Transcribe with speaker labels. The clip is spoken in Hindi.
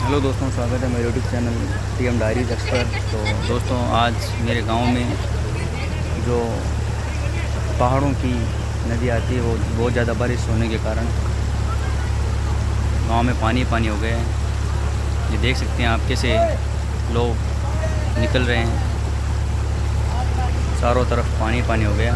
Speaker 1: हेलो दोस्तों, स्वागत है मेरे YouTube channel TM diaries expert. तो दोस्तों, आज मेरे गांव में जो पहाड़ों की नदी आती है वो बहुत ज़्यादा बारिश होने के कारण गांव में पानी पानी हो गया है। ये देख सकते हैं आप कैसे लोग निकल रहे हैं, चारों तरफ पानी पानी हो गया।